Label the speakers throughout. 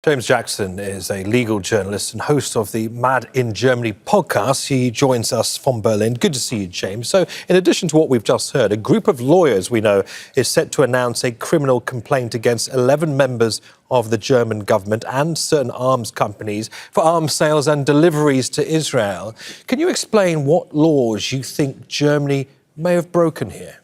Speaker 1: James Jackson is a legal journalist and host of the Mad in Germany podcast. He joins us from Berlin. Good to see you, James. So, in addition to what we've just heard, a group of lawyers, we know, is set to announce a criminal complaint against 11 members of the German government and certain arms companies for arms sales and deliveries to Israel. Can you explain what laws you think Germany may have broken here?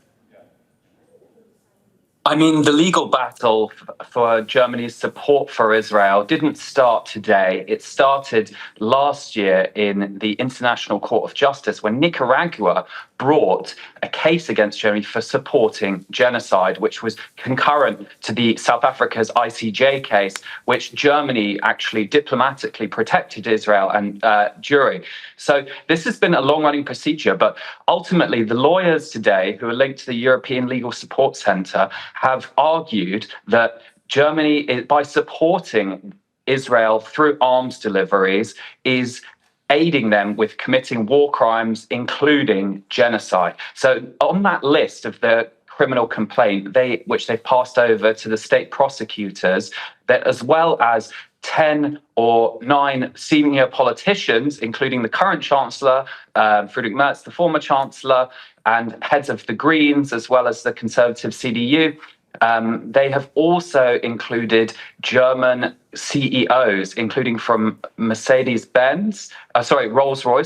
Speaker 2: I mean, the legal battle for Germany's support for Israel didn't start today. It started last year in the International Court of Justice when Nicaragua brought a case against Germany for supporting genocide, which was concurrent to the South Africa's ICJ case, which Germany actually diplomatically protected Israel and during. So this has been a long-running procedure, but ultimately the lawyers today who are linked to the European Legal Support Centre have argued that Germany, by supporting Israel through arms deliveries, is aiding them with committing war crimes, including genocide. So on that list of the criminal complaint, which they've passed over to the state prosecutors, that as well as 10 or 9 senior politicians, including the current Chancellor, Friedrich Merz, the former Chancellor, and heads of the Greens, as well as the Conservative CDU, they have also included German CEOs, including from Rolls-Royce,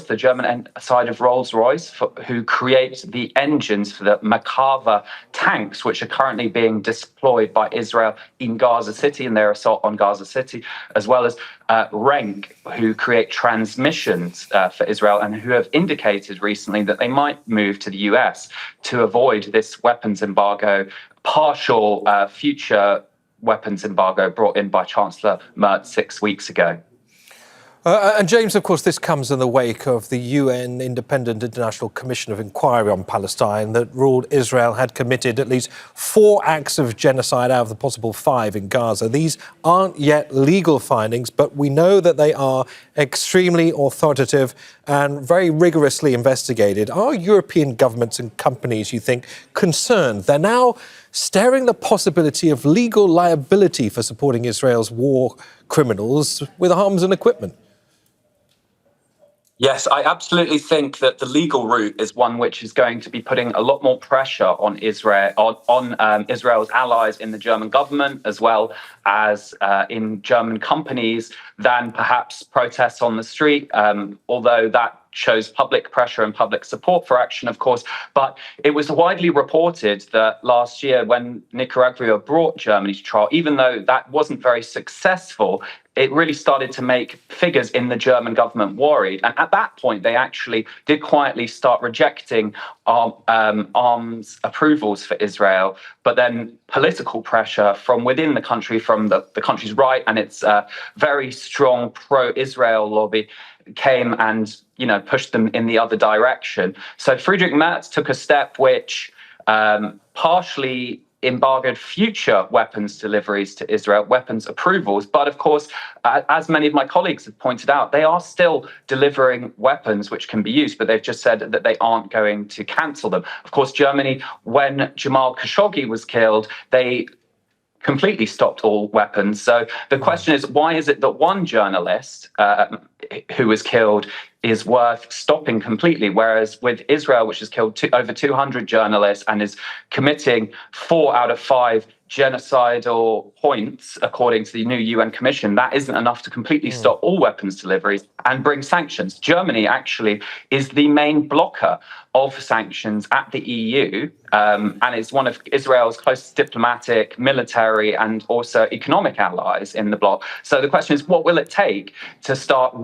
Speaker 2: the German side of Rolls-Royce, who create the engines for the Merkava tanks, which are currently being deployed by Israel in Gaza City in their assault on Gaza City, as well as Renk, who create transmissions for Israel and who have indicated recently that they might move to the US to avoid this weapons embargo, partial future weapons embargo brought in by Chancellor Merz 6 weeks ago.
Speaker 1: And James, of course, this comes in the wake of the UN Independent International Commission of Inquiry on Palestine that ruled Israel had committed at least 4 acts of genocide out of the possible 5 in Gaza. These aren't yet legal findings, but we know that they are extremely authoritative and very rigorously investigated. Are European governments and companies, you think, concerned? They're now staring the possibility of legal liability for supporting Israel's war criminals with arms and equipment.
Speaker 2: Yes, I absolutely think that the legal route is one which is going to be putting a lot more pressure on Israel, on Israel's allies in the German government, as well as in German companies, than perhaps protests on the street, although that shows public pressure and public support for action, of course. But it was widely reported that last year when Nicaragua brought Germany to trial, even though that wasn't very successful, it really started to make figures in the German government worried. And at that point, they actually did quietly start rejecting arms approvals for Israel. But then political pressure from within the country, from the country's right and its very strong pro-Israel lobby, came and pushed them in the other direction. So Friedrich Merz took a step which partially embargoed future weapons deliveries to Israel, weapons approvals. But of course, as many of my colleagues have pointed out, they are still delivering weapons which can be used, but they've just said that they aren't going to cancel them. Of course, Germany, when Jamal Khashoggi was killed, they completely stopped all weapons. So the question is, why is it that one journalist who was killed is worth stopping completely, whereas with Israel, which has killed over 200 journalists and is committing 4 out of 5 genocidal points, according to the new UN Commission, that isn't enough to completely stop all weapons deliveries and bring sanctions. Germany actually is the main blocker of sanctions at the EU, and it's one of Israel's closest diplomatic, military, and also economic allies in the bloc. So the question is, what will it take to start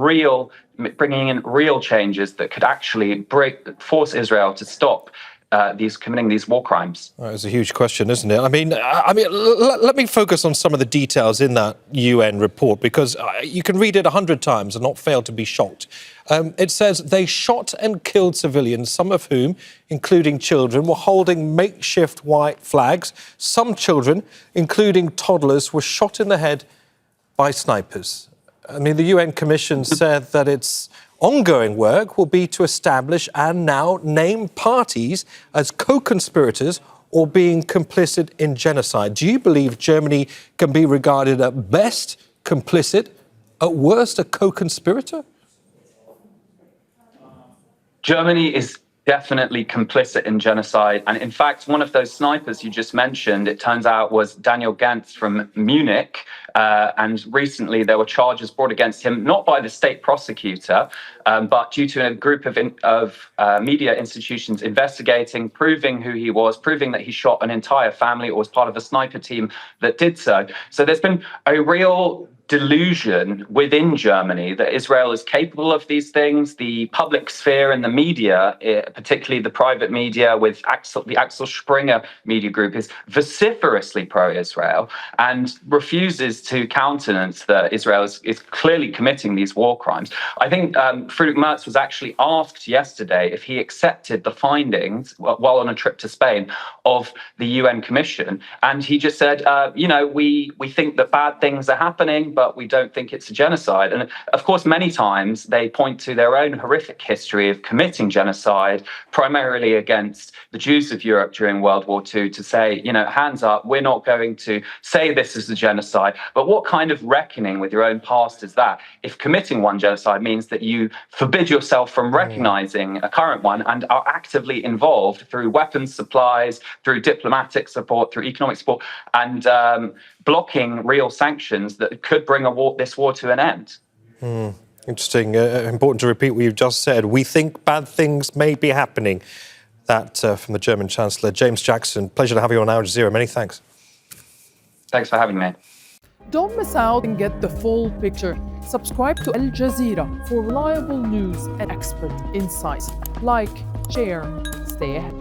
Speaker 2: bringing in real changes that could actually force Israel to stop committing these war crimes?
Speaker 1: Well, it's a huge question, isn't it? I mean, let me focus on some of the details in that UN report, because you can read it 100 times and not fail to be shocked. It says they shot and killed civilians, some of whom, including children, were holding makeshift white flags. Some children, including toddlers, were shot in the head by snipers. I mean, the UN Commission said that its ongoing work will be to establish and now name parties as co-conspirators or being complicit in genocide. Do you believe Germany can be regarded at best complicit, at worst a co-conspirator?
Speaker 2: Germany is definitely complicit in genocide. And in fact, one of those snipers you just mentioned, it turns out, was Daniel Gantz from Munich. And recently there were charges brought against him, not by the state prosecutor, but due to a group of media institutions investigating, proving who he was, proving that he shot an entire family or was part of a sniper team that did so. So there's been a real delusion within Germany that Israel is capable of these things. The public sphere and the media, particularly the private media with the Axel Springer media group, is vociferously pro-Israel and refuses to countenance that Israel is clearly committing these war crimes. I think Friedrich Merz was actually asked yesterday if he accepted the findings while on a trip to Spain of the UN Commission, and he just said, we think that bad things are happening, but we don't think it's a genocide. And of course, many times they point to their own horrific history of committing genocide, primarily against the Jews of Europe during World War II, to say, hands up, we're not going to say this is a genocide. But what kind of reckoning with your own past is that, if committing one genocide means that you forbid yourself from recognizing a current one and are actively involved through weapons supplies, through diplomatic support, through economic support, and blocking real sanctions that could bring this war to an end.
Speaker 1: Interesting. Important to repeat what you've just said. We think bad things may be happening. That from the German Chancellor. James Jackson, pleasure to have you on Al Jazeera. Many thanks.
Speaker 2: Thanks for having me.
Speaker 3: Don't miss out and get the full picture. Subscribe to Al Jazeera for reliable news and expert insights. Like, share, stay ahead.